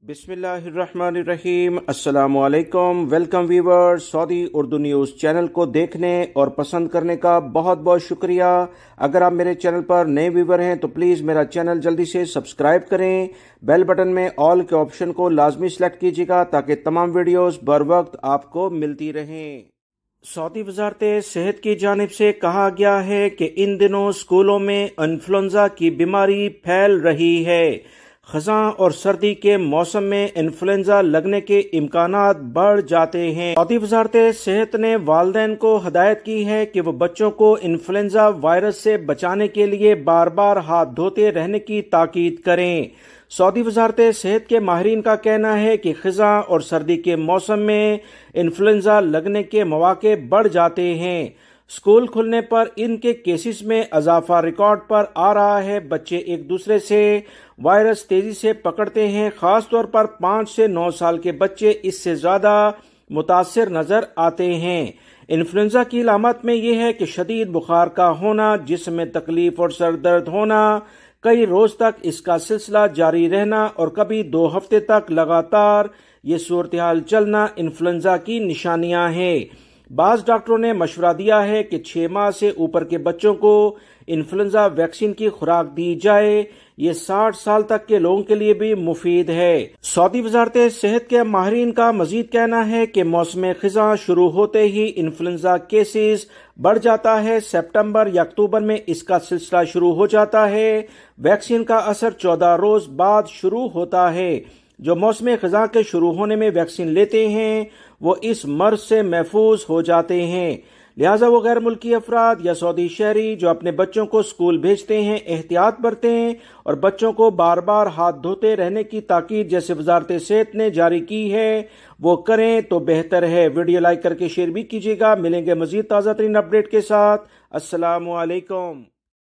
बिस्मिल्लाहिर्रहमानिर्रहीम। अस्सलाम वालेकुम। Welcome viewers. Saudi Urdu news channel को देखने और पसंद करने का बहुत बहुत शुक्रिया। अगर आप मेरे चैनल पर नए व्यूवर हैं तो प्लीज़ मेरा चैनल जल्दी से सब्सक्राइब करें। बेल बटन में ऑल के ऑप्शन को लाजमी सेलेक्ट कीजिएगा ताकि तमाम वीडियोस बर वक्त आपको मिलती रहें। सऊदी वजारत सेहत की जानिब से कहा गया है कि इन दिनों स्कूलों में इन्फ्लुएंजा की बीमारी फैल रही है। खज़ां और सर्दी के मौसम में इन्फ्लुएंजा लगने के इम्कानात बढ़ जाते हैं। सऊदी वजारत सेहत ने वालिदैन को हदायत की है कि वो बच्चों को इन्फ्लुएंजा वायरस से बचाने के लिए बार बार हाथ धोते रहने की ताकीद करें। सऊदी वजारत सेहत के माहिरीन का कहना है कि खज़ां और सर्दी के मौसम में इन्फ्लुएंजा लगने के मौके बढ़ जाते हैं। स्कूल खुलने पर इनके केसेस में इजाफा रिकॉर्ड पर आ रहा है। बच्चे एक दूसरे से वायरस तेजी से पकड़ते हैं। खास तौर पर 5 से 9 साल के बच्चे इससे ज्यादा मुतासिर नजर आते हैं। इन्फ्लुएंजा की अलामत में यह है कि शदीद बुखार का होना, जिस्म में तकलीफ और सर दर्द होना, कई रोज तक इसका सिलसिला जारी रहना और कभी 2 हफ्ते तक लगातार ये सूरत हाल चलना इन्फ्लुएंजा की निशानियां हैं। बाज़ डॉक्टरों ने मशवरा दिया है कि 6 माह से ऊपर के बच्चों को इन्फ्लुएंजा वैक्सीन की खुराक दी जाए। ये 60 साल तक के लोगों के लिए भी मुफीद है। सऊदी वजारत सेहत के माहिरीन का मजीद कहना है कि मौसम खिज़ां शुरू होते ही इन्फ्लुएंजा केसेस बढ़ जाता है। सितंबर या अक्टूबर में इसका सिलसिला शुरू हो जाता है। वैक्सीन का असर 14 रोज बाद शुरू होता है। जो मौसम खिज़ां के शुरू होने में वैक्सीन लेते हैं वो इस मर्ज से महफूज हो जाते हैं। लिहाजा वो गैर मुल्की अफराद या सऊदी शहरी जो अपने बच्चों को स्कूल भेजते हैं एहतियात बरतें और बच्चों को बार बार हाथ धोते रहने की ताकीद जैसे वजारत सेहत ने जारी की है वो करें तो बेहतर है। वीडियो लाइक करके शेयर भी कीजिएगा। मिलेंगे मजीद ताज़ा तरीन अपडेट के साथ। अस्सलामु अलैकुम।